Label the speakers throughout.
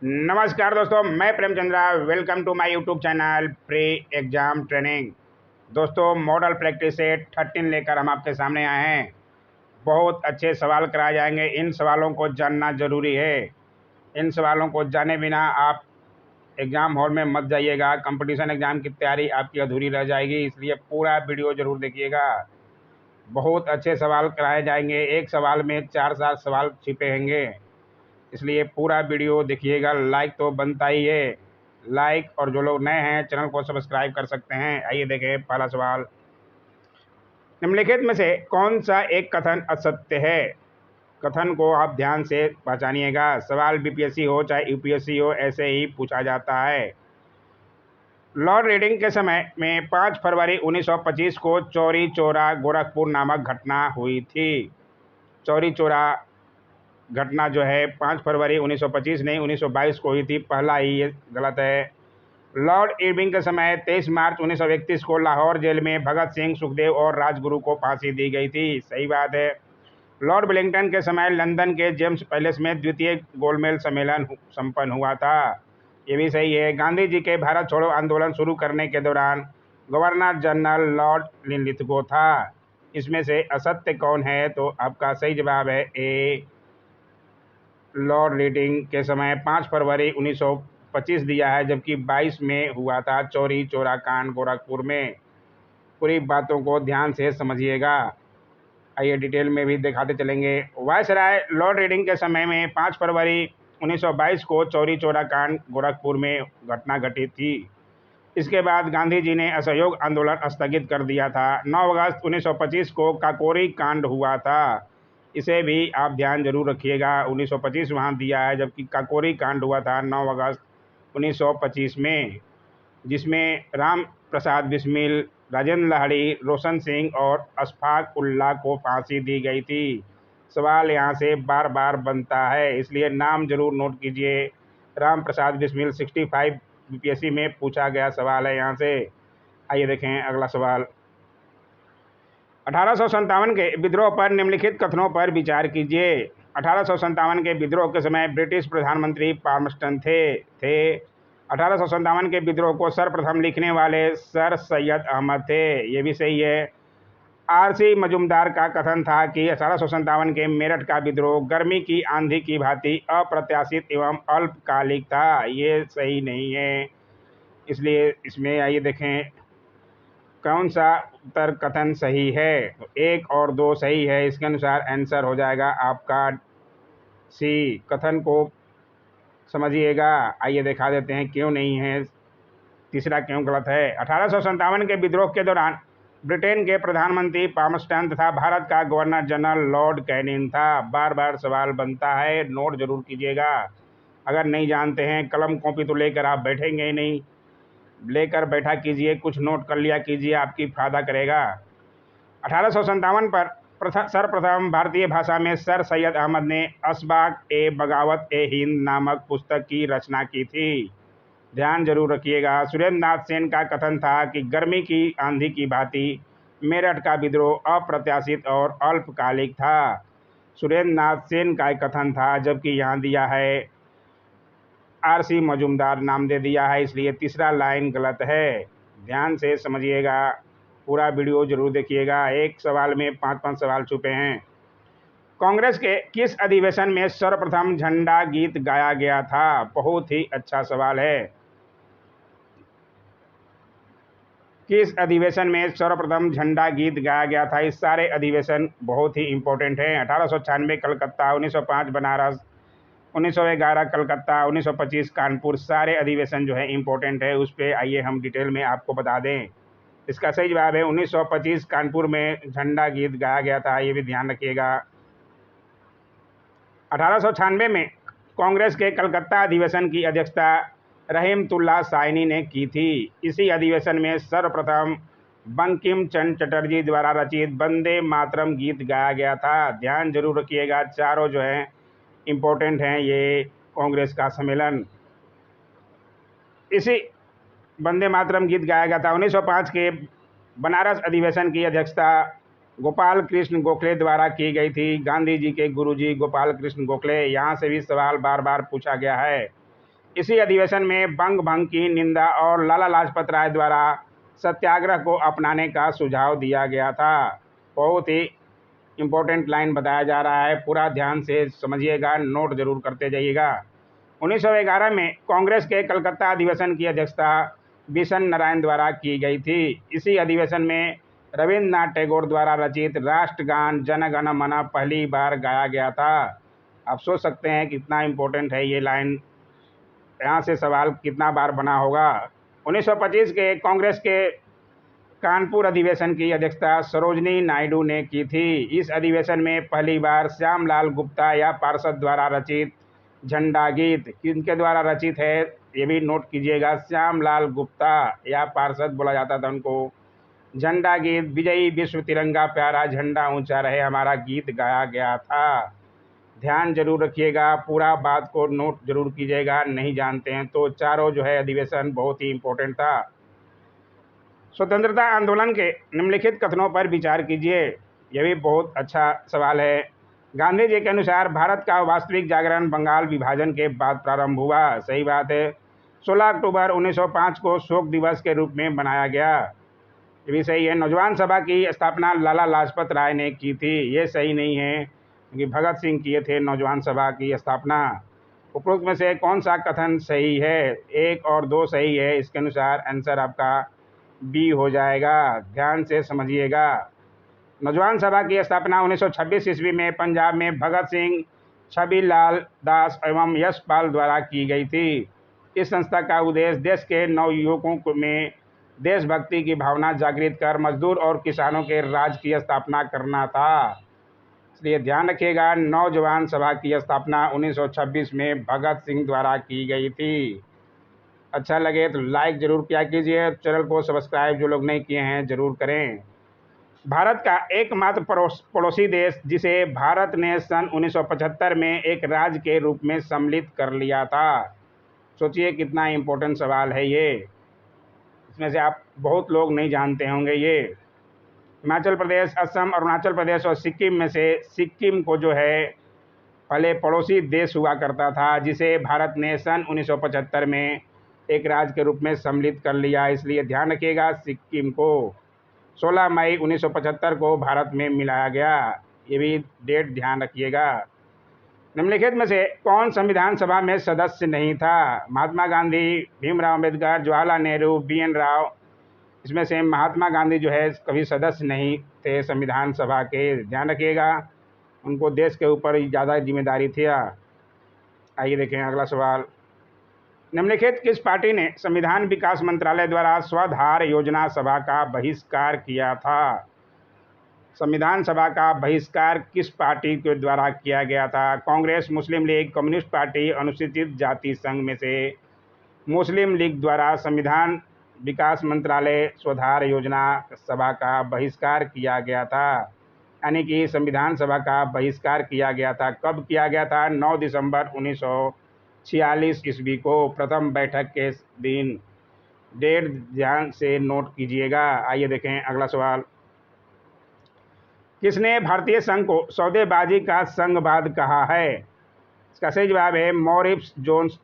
Speaker 1: नमस्कार दोस्तों, मैं Premchandra. Welcome to my YouTube channel pre exam training. दोस्तों, मॉडल प्रैक्टिस सेट 13 लेकर हम आपके सामने आए हैं। बहुत अच्छे सवाल कराए जाएंगे। इन सवालों को जानना ज़रूरी है। इन सवालों को जाने बिना आप एग्ज़ाम हॉल में मत जाइएगा। कंपटीशन एग्ज़ाम की तैयारी आपकी अधूरी रह जाएगी, इसलिए पूरा वीडियो ज़रूर देखिएगा। बहुत अच्छे सवाल कराए जाएंगे। एक सवाल में 4-7 सवाल छिपे होंगे, इसलिए पूरा वीडियो देखिएगा। लाइक तो बनता ही है, लाइक। और जो लोग नए हैं, चैनल को सब्सक्राइब कर सकते हैं। आइए देखें पहला सवाल। निम्नलिखित में से कौन सा एक कथन असत्य है? कथन को आप ध्यान से पहचानिएगा। सवाल बीपीएससी हो चाहे यूपीएससी हो, ऐसे ही पूछा जाता है। लॉर्ड रीडिंग के समय में 5 फरवरी 1925 को चौरी चौरा गोरखपुर नामक घटना हुई थी। चौरी चौरा घटना जो है 5 फरवरी 1925 नहीं, 1922 को हुई थी। पहला ही ये गलत है। लॉर्ड इरविंग के समय 23 मार्च 1931 को लाहौर जेल में भगत सिंह, सुखदेव और राजगुरु को फांसी दी गई थी। सही बात है। लॉर्ड वेलिंगटन के समय लंदन के जेम्स पैलेस में द्वितीय गोलमेज सम्मेलन संपन्न हुआ था। ये भी सही है। गांधी जी के भारत छोड़ो आंदोलन शुरू करने के दौरान गवर्नर जनरल लॉर्ड लिनलिथगो था। इसमें से असत्य कौन है? तो आपका सही जवाब है ए, लॉर्ड रीडिंग के समय 5 फरवरी 1925 दिया है, जबकि 22 में हुआ था चौरी चौरा कांड गोरखपुर में। पूरी बातों को ध्यान से समझिएगा। आइए डिटेल में भी दिखाते चलेंगे। वायसराय लॉर्ड रीडिंग के समय में 5 फरवरी 1922 को चौरी चौरा कांड गोरखपुर में घटना घटी थी। इसके बाद गांधी जी ने असहयोग आंदोलन स्थगित कर दिया था। 9 अगस्त 1925 को काकोरी कांड हुआ था। इसे भी आप ध्यान जरूर रखिएगा। 1925 वहाँ दिया है, जबकि काकोरी कांड हुआ था 9 अगस्त 1925 में, जिसमें राम प्रसाद बिस्मिल, राजेंद्र लाहिड़ी, रोशन सिंह और अशफाक उल्लाह को फांसी दी गई थी। सवाल यहाँ से बार बार बनता है, इसलिए नाम जरूर नोट कीजिए। राम प्रसाद बिस्मिल 65 बीपीएससी में पूछा गया सवाल है यहाँ से। आइए देखें अगला सवाल। 1857 के विद्रोह पर निम्नलिखित कथनों पर विचार कीजिए। 1857 के विद्रोह के समय ब्रिटिश प्रधानमंत्री पाल्मस्टन थे। 1857 के विद्रोह को सर्वप्रथम लिखने वाले सर सैयद अहमद थे। ये भी सही है। आरसी मजूमदार का कथन था कि 1857 के मेरठ का विद्रोह गर्मी की आंधी की भांति अप्रत्याशित एवं अल्पकालिक था। ये सही नहीं है, इसलिए इसमें आइए देखें कौन सा उत्तर कथन सही है। तो 1 और 2 सही है। इसके अनुसार आंसर हो जाएगा आपका सी। कथन को समझिएगा। आइए दिखा देते हैं क्यों नहीं है, तीसरा क्यों गलत है। 1857 के विद्रोह के दौरान ब्रिटेन के प्रधानमंत्री पाल्मस्टन तथा भारत का गवर्नर जनरल लॉर्ड कैनिंग था। बार बार सवाल बनता है, नोट जरूर कीजिएगा। अगर नहीं जानते हैं, कलम कॉपी तो लेकर आप बैठेंगे ही नहीं, लेकर बैठा कीजिए, कुछ नोट कर लिया कीजिए, आपकी फायदा करेगा। 1857 पर सर्वप्रथम भारतीय भाषा में सर सैयद अहमद ने असबाक ए बगावत ए हिंद नामक पुस्तक की रचना की थी। ध्यान जरूर रखिएगा। सुरेंद्र नाथ सेन का कथन था कि गर्मी की आंधी की भांति मेरठ का विद्रोह अप्रत्याशित और अल्पकालिक था। सुरेंद्र नाथ सेन का कथन था, जबकि यहाँ दिया है आरसी मजूमदार नाम दे दिया है, इसलिए तीसरा लाइन गलत है। ध्यान से समझिएगा, पूरा वीडियो जरूर देखिएगा। एक सवाल में 5-5 सवाल छुपे हैं। कांग्रेस के किस अधिवेशन में सर्वप्रथम झंडा गीत गाया गया था? बहुत ही अच्छा सवाल है। किस अधिवेशन में सर्वप्रथम झंडा गीत गाया गया था? इस सारे अधिवेशन बहुत ही इंपॉर्टेंट हैं। 1896 कलकत्ता, 1905 बनारस, 1911 कलकत्ता, 1925 कानपुर। सारे अधिवेशन जो है इंपॉर्टेंट है। उस पर आइए हम डिटेल में आपको बता दें। इसका सही जवाब है 1925 कानपुर में झंडा गीत गाया गया था। ये भी ध्यान रखिएगा। 1896 में कांग्रेस के कलकत्ता अधिवेशन की अध्यक्षता रहीमतुल्लाह साइनी ने की थी। इसी अधिवेशन में सर्वप्रथम बंकिम चंद्र चटर्जी द्वारा रचित वंदे मातरम गीत गाया गया था। ध्यान जरूर रखिएगा, चारों जो हैं इम्पोर्टेंट हैं ये कांग्रेस का सम्मेलन। इसी वंदे मातरम गीत गाया गया था। 1905 के बनारस अधिवेशन की अध्यक्षता गोपाल कृष्ण गोखले द्वारा की गई थी। गांधी जी के गुरुजी गोपाल कृष्ण गोखले। यहाँ से भी सवाल बार बार पूछा गया है। इसी अधिवेशन में बंग भंग की निंदा और लाला लाजपत राय द्वारा सत्याग्रह को अपनाने का सुझाव दिया गया था। बहुत ही इम्पोर्टेंट लाइन बताया जा रहा है, पूरा ध्यान से समझिएगा, नोट जरूर करते जाइएगा। 1911 में कांग्रेस के कलकत्ता अधिवेशन की अध्यक्षता बिशन नारायण द्वारा की गई थी। इसी अधिवेशन में रविन्द्रनाथ टैगोर द्वारा रचित राष्ट्रगान जन गण मन पहली बार गाया गया था। आप सोच सकते हैं कितना इम्पोर्टेंट है ये लाइन, यहाँ से सवाल कितना बार बना होगा। 1925 के कांग्रेस के कानपुर अधिवेशन की अध्यक्षता सरोजनी नायडू ने की थी। इस अधिवेशन में पहली बार श्यामलाल गुप्ता या पार्षद द्वारा रचित झंडा गीत, किनके द्वारा रचित है ये भी नोट कीजिएगा, श्यामलाल गुप्ता या पार्षद बोला जाता था उनको। झंडा गीत विजयी विश्व तिरंगा प्यारा झंडा ऊंचा रहे हमारा गीत गाया गया था। ध्यान जरूर रखिएगा, पूरा बात को नोट जरूर कीजिएगा, नहीं जानते हैं तो। चारों जो है अधिवेशन बहुत ही इम्पोर्टेंट था। स्वतंत्रता आंदोलन के निम्नलिखित कथनों पर विचार कीजिए, यह भी बहुत अच्छा सवाल है। गांधी जी के अनुसार भारत का वास्तविक जागरण बंगाल विभाजन के बाद प्रारंभ हुआ। सही बात है। 16 अक्टूबर 1905 को शोक दिवस के रूप में मनाया गया, ये भी सही है। नौजवान सभा की स्थापना लाला लाजपत राय ने की थी, ये सही नहीं है क्योंकि भगत सिंह किए थे नौजवान सभा की स्थापना। उपरोक्त में से कौन सा कथन सही है? 1 और 2 सही है, इसके अनुसार आंसर आपका बी हो जाएगा। ध्यान से समझिएगा। नौजवान सभा की स्थापना 1926 ईस्वी में पंजाब में भगत सिंह, छबीलाल दास एवं यशपाल द्वारा की गई थी। इस संस्था का उद्देश्य देश के नवयुवकों में देशभक्ति की भावना जागृत कर मजदूर और किसानों के राज्य की स्थापना करना था। इसलिए ध्यान रखिएगा, नौजवान सभा की स्थापना 1926 में भगत सिंह द्वारा की गई थी। अच्छा लगे तो लाइक जरूर किया कीजिए, चैनल को सब्सक्राइब जो लोग नहीं किए हैं जरूर करें। भारत का एकमात्र पड़ोसी देश जिसे भारत ने सन 1975 में एक राज्य के रूप में सम्मिलित कर लिया था। सोचिए कितना इम्पोर्टेंट सवाल है ये, इसमें से आप बहुत लोग नहीं जानते होंगे ये। हिमाचल प्रदेश, असम, अरुणाचल प्रदेश और सिक्किम में से सिक्किम को जो है पहले पड़ोसी देश हुआ करता था, जिसे भारत ने सन 1975 में एक राज्य के रूप में सम्मिलित कर लिया। इसलिए ध्यान रखिएगा, सिक्किम को 16 मई 1975 को भारत में मिलाया गया, ये भी डेट ध्यान रखिएगा। निम्नलिखित में से कौन संविधान सभा में सदस्य नहीं था? महात्मा गांधी, भीमराव अम्बेडकर, जवाहरलाल नेहरू, BN राव। इसमें से महात्मा गांधी जो है कभी सदस्य नहीं थे संविधान सभा के, ध्यान रखिएगा, उनको देश के ऊपर ज़्यादा जिम्मेदारी थी। आइए देखें अगला सवाल। निम्नलिखित किस पार्टी ने संविधान विकास मंत्रालय द्वारा स्वाधार योजना सभा का बहिष्कार किया था? संविधान सभा का बहिष्कार किस पार्टी के द्वारा किया गया था? कांग्रेस, मुस्लिम लीग, कम्युनिस्ट पार्टी, अनुसूचित जाति संघ में से मुस्लिम लीग द्वारा संविधान विकास मंत्रालय स्वाधार योजना सभा का बहिष्कार किया गया था। यानी कि संविधान सभा का बहिष्कार किया गया था। कब किया गया था? 9 दिसंबर 1946 ईस्वी को, प्रथम बैठक के दिन। डेट ध्यान से नोट कीजिएगा। आइए देखें अगला सवाल। किसने भारतीय संघ को सौदेबाजी का संघवाद कहा है? इसका सही जवाब है मॉरिस जोन्स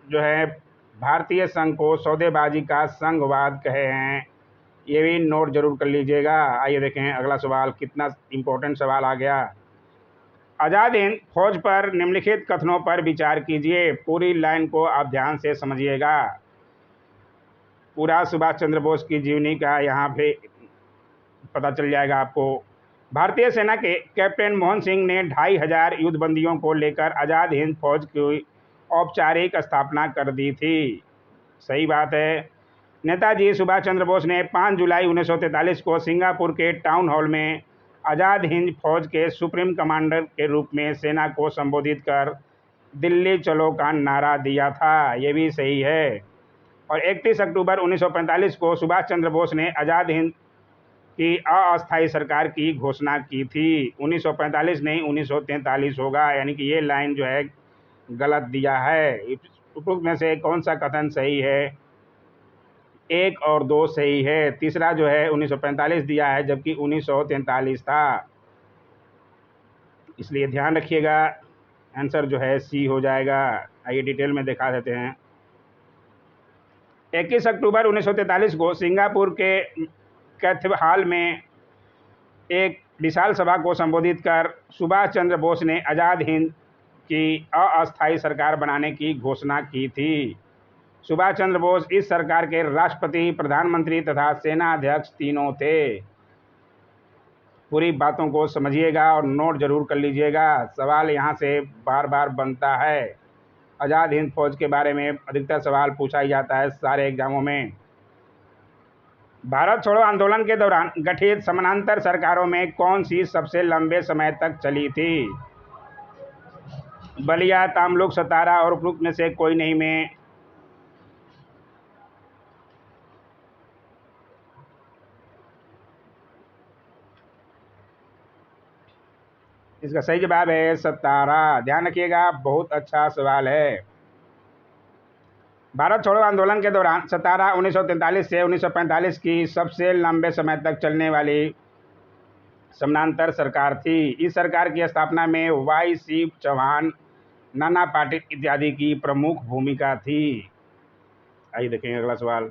Speaker 1: जो है भारतीय संघ को सौदेबाजी का संघवाद कहे हैं, ये भी नोट जरूर कर लीजिएगा। आइए देखें अगला सवाल, कितना इम्पोर्टेंट सवाल आ गया। आज़ाद हिंद फौज पर निम्नलिखित कथनों पर विचार कीजिए। पूरी लाइन को आप ध्यान से समझिएगा, पूरा सुभाष चंद्र बोस की जीवनी का यहाँ पे पता चल जाएगा आपको। भारतीय सेना के कैप्टन मोहन सिंह ने 2500 युद्धबंदियों को लेकर आज़ाद हिंद फौज की औपचारिक स्थापना कर दी थी। सही बात है। नेताजी सुभाष चंद्र बोस ने 5 जुलाई 1943 को सिंगापुर के टाउन हॉल में आज़ाद हिंद फौज के सुप्रीम कमांडर के रूप में सेना को संबोधित कर दिल्ली चलो का नारा दिया था, ये भी सही है। और 31 अक्टूबर 1945 को सुभाष चंद्र बोस ने आज़ाद हिंद की अस्थायी सरकार की घोषणा की थी। 1945 नहीं 1943 होगा, यानी कि ये लाइन जो है गलत दिया है। उपरोक्त में से कौन सा कथन सही है? 1 और 2 सही है। तीसरा जो है 1945 दिया है, जबकि 1943 था। इसलिए ध्यान रखिएगा, आंसर जो है सी हो जाएगा। आइए डिटेल में दिखा देते हैं। 21 अक्टूबर 1943 को सिंगापुर के कैथेड्रल में एक विशाल सभा को संबोधित कर सुभाष चंद्र बोस ने आज़ाद हिंद की अस्थायी सरकार बनाने की घोषणा की थी। सुभाष चंद्र बोस इस सरकार के राष्ट्रपति, प्रधानमंत्री तथा सेना अध्यक्ष तीनों थे। पूरी बातों को समझिएगा और नोट जरूर कर लीजिएगा। सवाल यहाँ से बार बार बनता है। आज़ाद हिंद फौज के बारे में अधिकतर सवाल पूछा ही जाता है सारे एग्जामों में। भारत छोड़ो आंदोलन के दौरान गठित समानांतर सरकारों में कौन सी सबसे लंबे समय तक चली थी? बलिया, तामलुक, सतारा और उपरोक्त में से कोई नहीं में इसका सही जवाब है सतारा। ध्यान रखिएगा, बहुत अच्छा सवाल है। भारत छोड़ो आंदोलन के दौरान सतारा 1943 से 1945 की सबसे लंबे समय तक चलने वाली समानांतर सरकार थी। इस सरकार की स्थापना में वाई सी चौहान, नाना पाटिल इत्यादि की प्रमुख भूमिका थी। आइए देखेंगे अगला सवाल।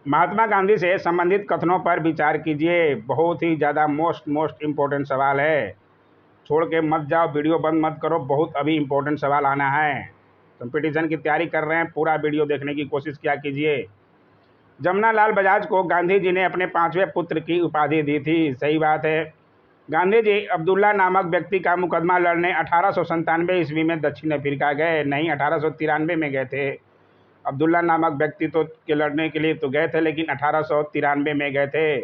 Speaker 1: महात्मा गांधी से संबंधित कथनों पर विचार कीजिए। बहुत ही ज़्यादा मोस्ट इम्पोर्टेंट सवाल है। छोड़ के मत जाओ, वीडियो बंद मत करो, बहुत अभी इम्पोर्टेंट सवाल आना है। कंपटीशन की तैयारी कर रहे हैं, पूरा वीडियो देखने की कोशिश किया कीजिए। जमनालाल बजाज को गांधी जी ने अपने 5वें पुत्र की उपाधि दी थी। सही बात है। गांधी जी अब्दुल्ला नामक व्यक्ति का मुकदमा लड़ने 1897 ईस्वी में दक्षिण अफ्रीका गए। नहीं, 1893 में गए थे। अब्दुल्ला नामक व्यक्ति तो के लड़ने के लिए तो गए थे, लेकिन 1893 में गए थे।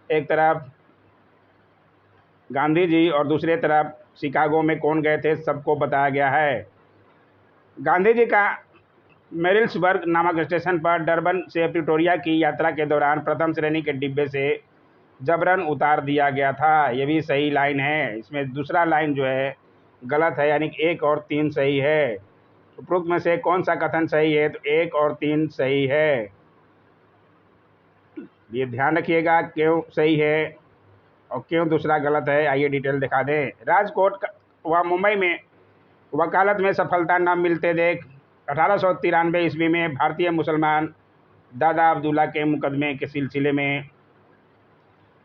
Speaker 1: एक तरफ गांधी जी और दूसरे तरफ शिकागो में कौन गए थे, सबको बताया गया है। गांधी जी का मेरिल्सबर्ग नामक स्टेशन पर डरबन से प्रिटोरिया की यात्रा के दौरान प्रथम श्रेणी के डिब्बे से जबरन उतार दिया गया था। ये भी सही लाइन है। इसमें दूसरा लाइन जो है गलत है, यानी कि 1 और 3 सही है। उपरोक्त में से कौन सा कथन सही है? तो 1 और 3 सही है। ये ध्यान रखिएगा क्यों सही है और क्यों दूसरा गलत है। आइए डिटेल दिखा दें। राजकोट व मुंबई में वकालत में सफलता न मिलते देख 1893 ईस्वी में भारतीय मुसलमान दादा अब्दुल्ला के मुकदमे के सिलसिले में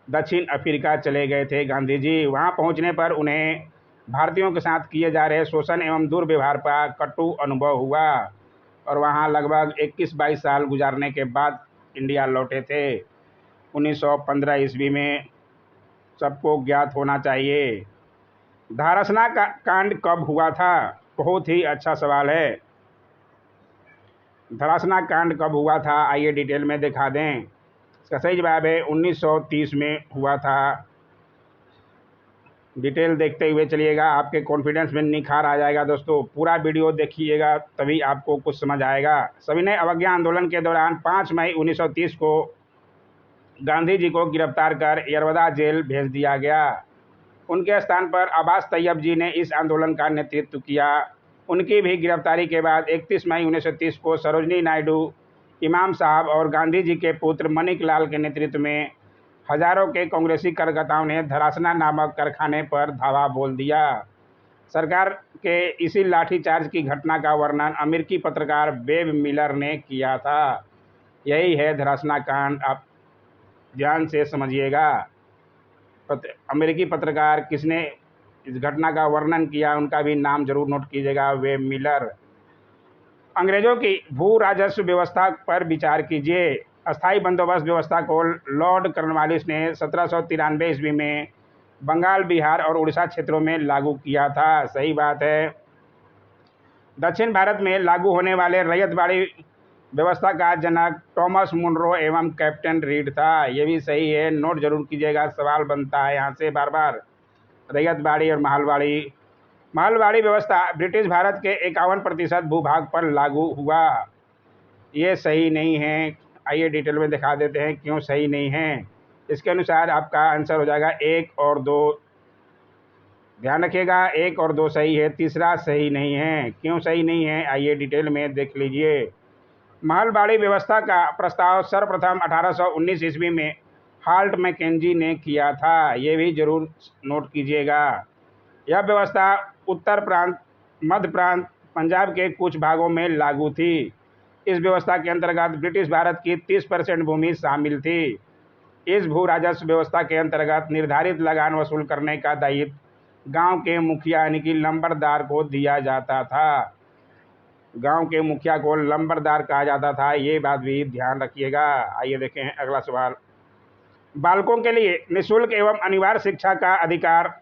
Speaker 1: दक्षिण अफ्रीका चले गए थे गांधी जी। वहां पहुंचने पर उन्हें भारतीयों के साथ किए जा रहे शोषण एवं दुर्व्यवहार का कटु अनुभव हुआ और वहां लगभग 21-22 साल गुजारने के बाद इंडिया लौटे थे 1915 ईस्वी में। सबको ज्ञात होना चाहिए। धारसना का कांड कब हुआ था? बहुत ही अच्छा सवाल है। धरासना कांड कब हुआ था? आइए डिटेल में दिखा दें। इसका सही जवाब है 1930 में हुआ था। डिटेल देखते हुए चलिएगा, आपके कॉन्फिडेंस में निखार आ जाएगा। दोस्तों पूरा वीडियो देखिएगा तभी आपको कुछ समझ आएगा। सविनय अवज्ञा आंदोलन के दौरान 5 मई 1930 को गांधी जी को गिरफ्तार कर यरवदा जेल भेज दिया गया। उनके स्थान पर अब्बास तैयब जी ने इस आंदोलन का नेतृत्व किया। उनकी भी गिरफ्तारी के बाद 31 मई 1930 को सरोजनी नायडू, इमाम साहब और गांधी जी के पुत्र मणिक लाल के नेतृत्व में हजारों के कांग्रेसी कार्यकर्ताओं ने धरासना नामक कारखाने पर धावा बोल दिया। सरकार के इसी लाठीचार्ज की घटना का वर्णन अमेरिकी पत्रकार वेब मिलर ने किया था। यही है धरासना कांड। आप ध्यान से समझिएगा। अमेरिकी पत्रकार किसने इस घटना का वर्णन किया, उनका भी नाम जरूर नोट कीजिएगा, वेब मिलर। अंग्रेजों की भू राजस्व व्यवस्था पर विचार कीजिए। अस्थायी बंदोबस्त व्यवस्था को लॉर्ड कॉर्नवालिस ने 1793 ईस्वी में बंगाल, बिहार और उड़ीसा क्षेत्रों में लागू किया था। सही बात है। दक्षिण भारत में लागू होने वाले रैयतवाड़ी व्यवस्था का जनक टॉमस मुनरो एवं कैप्टन रीड था। ये भी सही है, नोट जरूर कीजिएगा, सवाल बनता है यहाँ से बार बार। रैयतवाड़ी और महलवाड़ी। महलवाड़ी व्यवस्था ब्रिटिश भारत के 51% भूभाग पर लागू हुआ। ये सही नहीं है। आइए डिटेल में दिखा देते हैं क्यों सही नहीं है। इसके अनुसार आपका आंसर हो जाएगा 1 और 2। ध्यान रखिएगा, 1 और 2 सही है, तीसरा सही नहीं है। क्यों सही नहीं है आइए डिटेल में देख लीजिए। महलवाड़ी व्यवस्था का प्रस्ताव सर्वप्रथम 1819 ईस्वी में हाल्ट मैकेंजी ने किया था। ये भी जरूर नोट कीजिएगा। यह व्यवस्था उत्तर प्रांत मध्य प्रांत, पंजाब के कुछ भागों में लागू थी। इस व्यवस्था के अंतर्गत ब्रिटिश भारत की 30% भूमि शामिल थी। इस भू राजस्व व्यवस्था के अंतर्गत निर्धारित लगान वसूल करने का दायित्व गांव के मुखिया यानी कि लंबरदार को दिया जाता था। गांव के मुखिया को लंबरदार कहा जाता था, ये बात भी ध्यान रखिएगा। आइए देखें अगला सवाल। बालकों के लिए निःशुल्क एवं अनिवार्य शिक्षा का अधिकार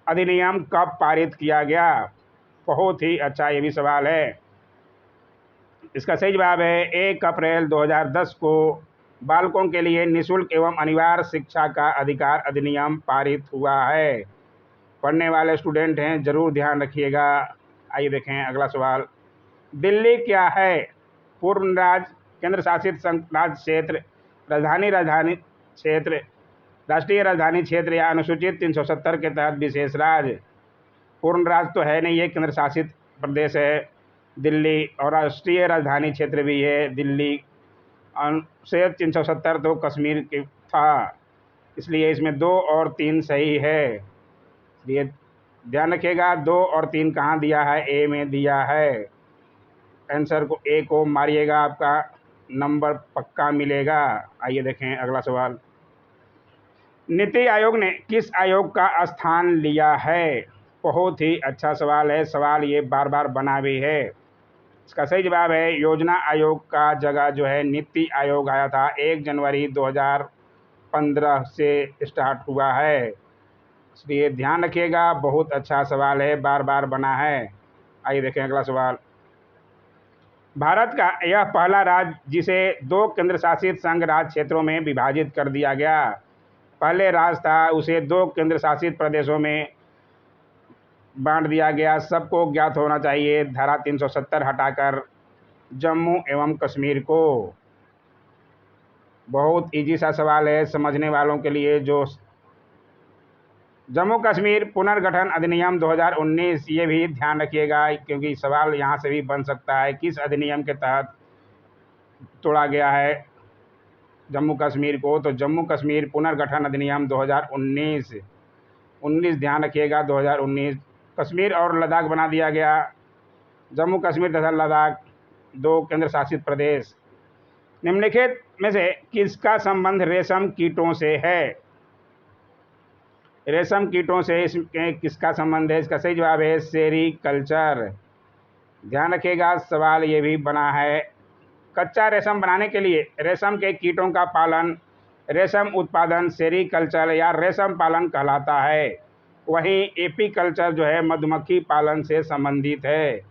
Speaker 1: अधिनियम कब पारित किया गया? बहुत ही अच्छा ये भी सवाल है। इसका सही जवाब है 1 अप्रैल 2010 को बालकों के लिए निःशुल्क एवं अनिवार्य शिक्षा का अधिकार अधिनियम पारित हुआ है। पढ़ने वाले स्टूडेंट हैं, जरूर ध्यान रखिएगा। आइए देखें अगला सवाल। दिल्ली क्या है? पूर्ण राज्य, केंद्र शासित संघ राज्य क्षेत्र, राजधानी क्षेत्र, राष्ट्रीय राजधानी क्षेत्र या अनुसूचित 370 के तहत विशेष राज्य? पूर्ण राज्य तो है नहीं, ये केंद्र शासित प्रदेश है दिल्ली, और राष्ट्रीय राजधानी क्षेत्र भी है दिल्ली। अनुच्छेद 370 तो कश्मीर के था, इसलिए इसमें 2 और 3 सही है। इसलिए ध्यान रखिएगा 2 और 3 कहाँ दिया है? ए में दिया है। आंसर को ए को मारिएगा, आपका नंबर पक्का मिलेगा। आइए देखें अगला सवाल। नीति आयोग ने किस आयोग का स्थान लिया है? बहुत ही अच्छा सवाल है, सवाल ये बार बार बना भी है। इसका सही जवाब है योजना आयोग का जगह जो है नीति आयोग आया था। 1 जनवरी 2015 से स्टार्ट हुआ है, इसलिए ध्यान रखिएगा। बहुत अच्छा सवाल है, बार बार बना है। आइए देखें अगला सवाल। भारत का यह पहला राज्य जिसे 2 केंद्र शासित संघ राज्य क्षेत्रों में विभाजित कर दिया गया। पहले राज्य था, उसे 2 केंद्र शासित प्रदेशों में बांट दिया गया। सबको ज्ञात होना चाहिए, धारा 370 हटाकर जम्मू एवं कश्मीर को। बहुत इजी सा सवाल है समझने वालों के लिए। जो जम्मू कश्मीर पुनर्गठन अधिनियम 2019, ये भी ध्यान रखिएगा क्योंकि सवाल यहाँ से भी बन सकता है। किस अधिनियम के तहत तोड़ा गया है जम्मू कश्मीर को? तो जम्मू कश्मीर पुनर्गठन अधिनियम 2019 ध्यान रखिएगा 2019। कश्मीर और लद्दाख बना दिया गया। जम्मू कश्मीर तथा लद्दाख 2 केंद्र शासित प्रदेश। निम्नलिखित में से किसका संबंध रेशम कीटों से है? रेशम कीटों से इसमें किसका संबंध है? इसका सही जवाब है सेरीकल्चर। ध्यान रखिएगा, सवाल ये भी बना है। कच्चा रेशम बनाने के लिए रेशम के कीटों का पालन, रेशम उत्पादन सेरीकल्चर या रेशम पालन कहलाता है। वहीं एपीकल्चर जो है मधुमक्खी पालन से संबंधित है,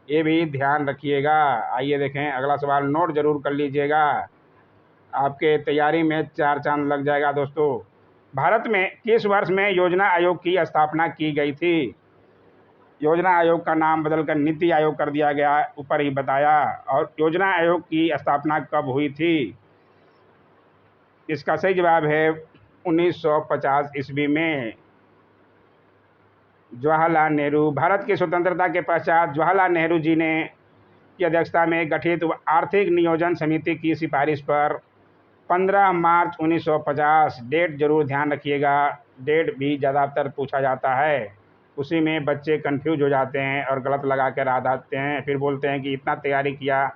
Speaker 1: ये भी ध्यान रखिएगा। आइए देखें अगला सवाल, नोट जरूर कर लीजिएगा, आपके तैयारी में 4 चांद लग जाएगा दोस्तों। भारत में किस वर्ष में योजना आयोग की स्थापना की गई थी? योजना आयोग का नाम बदलकर नीति आयोग कर दिया गया, ऊपर ही बताया। और योजना आयोग की स्थापना कब हुई थी? इसका सही जवाब है 1950 ईस्वी में। जवाहरलाल नेहरू, भारत की स्वतंत्रता के पश्चात जवाहरलाल नेहरू जी ने की अध्यक्षता में गठित आर्थिक नियोजन समिति की सिफारिश पर 15 मार्च 1950, डेट जरूर ध्यान रखिएगा। डेट भी ज़्यादातर पूछा जाता है, उसी में बच्चे कंफ्यूज हो जाते हैं और गलत लगा कर आ जाते हैं। फिर बोलते हैं कि इतना तैयारी किया,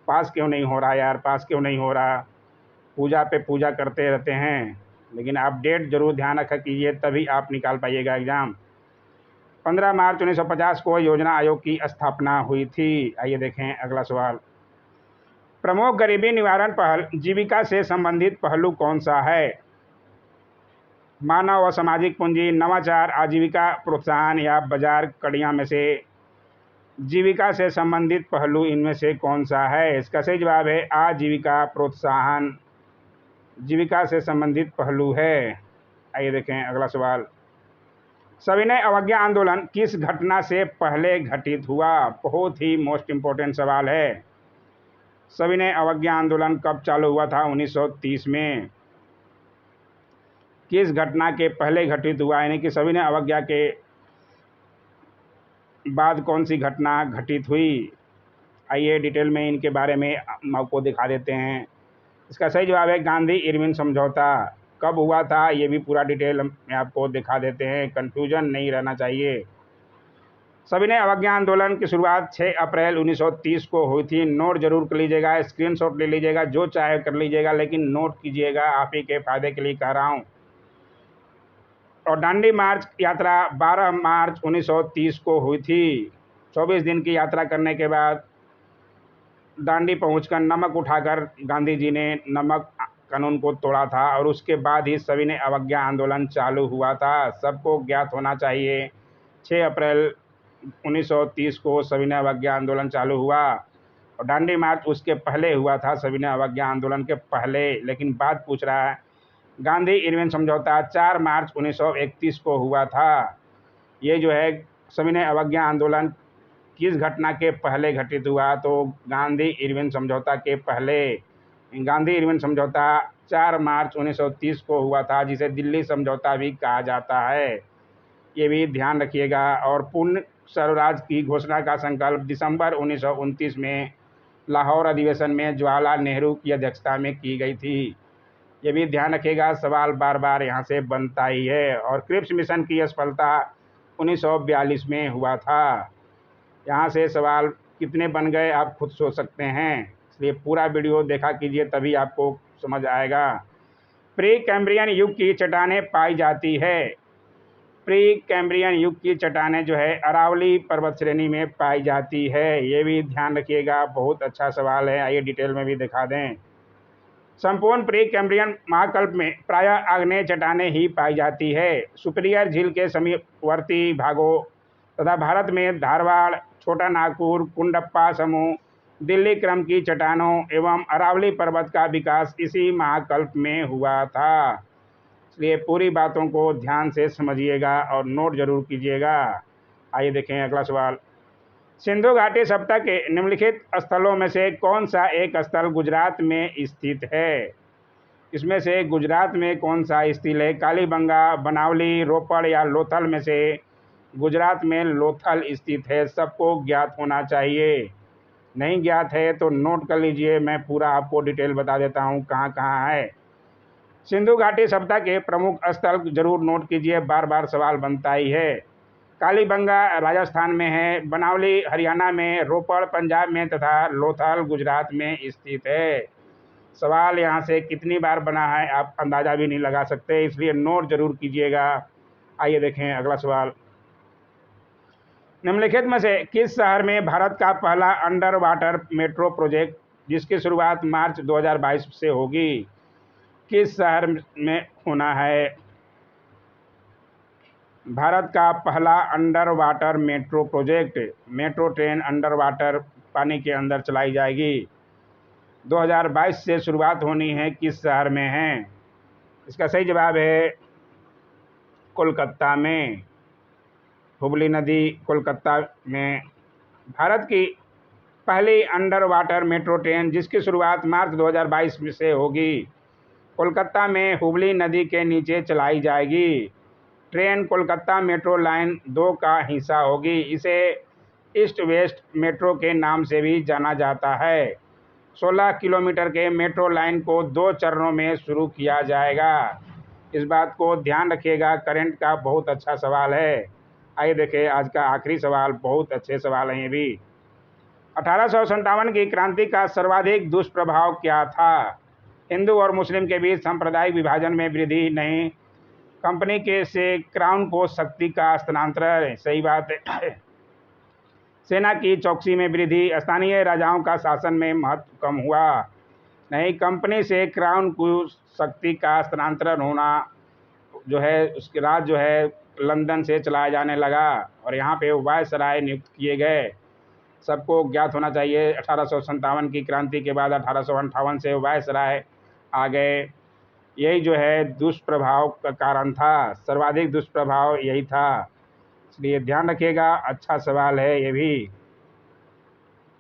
Speaker 1: पास क्यों नहीं हो रहा यार, पास क्यों नहीं हो रहा। पूजा पे पूजा करते रहते हैं, लेकिन आप डेट जरूर ध्यान रखा कीजिए, तभी आप निकाल पाइएगा एग्ज़ाम। 15 मार्च 1950 को योजना आयोग की स्थापना हुई थी। आइए देखें अगला सवाल। प्रमुख गरीबी निवारण पहल जीविका से संबंधित पहलू कौन सा है? मानव व सामाजिक पूंजी, नवाचार, आजीविका प्रोत्साहन या बाजार कड़ियाँ में से जीविका से संबंधित पहलू इनमें से कौन सा है? इसका सही जवाब है आजीविका प्रोत्साहन, जीविका से संबंधित पहलू है। आइए देखें अगला सवाल। सविनय अवज्ञा आंदोलन किस घटना से पहले घटित हुआ? बहुत ही मोस्ट इम्पोर्टेंट सवाल है। सविनय अवज्ञा आंदोलन कब चालू हुआ था? 1930 में। किस घटना के पहले घटित हुआ, यानी कि सविनय अवज्ञा के बाद कौन सी घटना घटित हुई? आइए डिटेल में इनके बारे में आपको दिखा देते हैं। इसका सही जवाब है गांधी इरविन समझौता। कब हुआ था ये भी पूरा डिटेल में आपको दिखा देते हैं, कन्फ्यूजन नहीं रहना चाहिए। सविनय अवज्ञा आंदोलन की शुरुआत 6 अप्रैल 1930 को हुई थी। नोट जरूर कर लीजिएगा, स्क्रीनशॉट ले लीजिएगा, जो चाहे कर लीजिएगा, लेकिन नोट कीजिएगा, आप ही के फायदे के लिए कह रहा हूँ। और दांडी मार्च यात्रा 12 मार्च 1930 को हुई थी। 24 दिन की यात्रा करने के बाद दांडी पहुंचकर नमक उठाकर गांधी जी ने नमक कानून को तोड़ा था और उसके बाद ही सविनय अवज्ञा आंदोलन चालू हुआ था। सबको ज्ञात होना चाहिए 6 अप्रैल 1930 को सविनय अवज्ञा आंदोलन चालू हुआ और दांडी मार्च उसके पहले हुआ था, सविनय अवज्ञा आंदोलन के पहले। लेकिन बात पूछ रहा है, गांधी इरविन समझौता 4 मार्च 1931 को हुआ था। ये जो है सविनय अवज्ञा आंदोलन किस घटना के पहले घटित हुआ? तो गांधी इरविन समझौता के पहले। गांधी इरविन समझौता 4 मार्च 1930 को हुआ था, जिसे दिल्ली समझौता भी कहा जाता है। ये भी ध्यान रखिएगा। और पूर्ण स्वराज की घोषणा का संकल्प दिसंबर 1929 में लाहौर अधिवेशन में जवाहरलाल नेहरू की अध्यक्षता में की गई थी। ये भी ध्यान रखिएगा, सवाल बार बार यहाँ से बनता ही है। और क्रिप्स मिशन की सफलता 1942 में हुआ था। यहाँ से सवाल कितने बन गए आप खुद सोच सकते हैं, इसलिए पूरा वीडियो देखा कीजिए, तभी आपको समझ आएगा। प्री कैम्ब्रियन युग की चट्टानें पाई जाती है। प्री कैम्ब्रियन युग की चट्टानें जो है अरावली पर्वत श्रेणी में पाई जाती है। ये भी ध्यान रखिएगा, बहुत अच्छा सवाल है। आइए डिटेल में भी दिखा दें। संपूर्ण प्री कैम्ब्रियन महाकल्प में प्रायः आग्नेय चट्टानें ही पाई जाती है। सुपीरियर झील के समीपवर्ती भागों तथा भारत में धारवाड़, छोटा नागपुर, कुंडप्पा समूह, दिल्ली क्रम की चट्टानों एवं अरावली पर्वत का विकास इसी महाकल्प में हुआ था। इसलिए पूरी बातों को ध्यान से समझिएगा और नोट जरूर कीजिएगा। आइए देखें अगला सवाल। सिंधु घाटी सप्ताह के निम्नलिखित स्थलों में से कौन सा एक स्थल गुजरात में स्थित है? इसमें से गुजरात में कौन सा स्थित है? कालीबंगा, बनावली, रोपड़ या लोथल में से गुजरात में लोथल स्थित है। सबको ज्ञात होना चाहिए। नहीं ज्ञात है तो नोट कर लीजिए, मैं पूरा आपको डिटेल बता देता हूँ कहाँ कहाँ है। सिंधु घाटी सप्ताह के प्रमुख स्थल जरूर नोट कीजिए, बार बार सवाल बनता ही है। कालीबंगा राजस्थान में है, बनावली हरियाणा में, रोपड़ पंजाब में तथा लोथल गुजरात में स्थित है। सवाल यहाँ से कितनी बार बना है आप अंदाज़ा भी नहीं लगा सकते, इसलिए नोट जरूर कीजिएगा। आइए देखें अगला सवाल। निम्नलिखित में से किस शहर में भारत का पहला अंडर वाटर मेट्रो प्रोजेक्ट जिसकी शुरुआत मार्च 2022 से होगी, किस शहर में होना है? भारत का पहला under water metro project, metro train under water पानी के अंदर चलाई जाएगी। 2022 से शुरुआत होनी है, किस शहर में है? इसका सही जवाब है कोलकाता में। हुबली नदी कोलकाता में भारत की पहली अंडर वाटर मेट्रो ट्रेन जिसकी शुरुआत मार्च 2022 से होगी, कोलकाता में हुबली नदी के नीचे चलाई जाएगी। ट्रेन कोलकाता मेट्रो लाइन 2 का हिस्सा होगी। इसे ईस्ट वेस्ट मेट्रो के नाम से भी जाना जाता है। 16 किलोमीटर के मेट्रो लाइन को 2 चरणों में शुरू किया जाएगा। इस बात को ध्यान रखिएगा, करंट का बहुत अच्छा सवाल है। आइए देखें आज का आखिरी सवाल, बहुत अच्छे सवाल हैं ये भी। 1857 की क्रांति का सर्वाधिक दुष्प्रभाव क्या था? हिंदू और मुस्लिम के बीच सांप्रदायिक विभाजन में वृद्धि नहीं, कंपनी के से क्राउन को शक्ति का स्थानांतरण, सही बात है। सेना की चौकसी में वृद्धि, स्थानीय राजाओं का शासन में महत्व कम हुआ, नहीं, कंपनी से क्राउन को शक्ति का स्थानांतरण होना जो है, उसके राज जो है लंदन से चलाया जाने लगा और यहाँ पे वायसराय नियुक्त किए गए। सबको ज्ञात होना चाहिए 1857 की क्रांति के बाद 1858 से वायसराय आ गए। यही जो है दुष्प्रभाव का कारण था, सर्वाधिक दुष्प्रभाव यही था, इसलिए ध्यान रखिएगा। अच्छा सवाल है ये भी।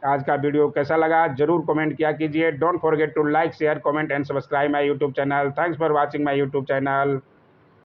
Speaker 1: आज का वीडियो कैसा लगा जरूर कमेंट किया कीजिए। Don't forget to like, share, comment and subscribe my YouTube channel. Thanks for watching my YouTube channel.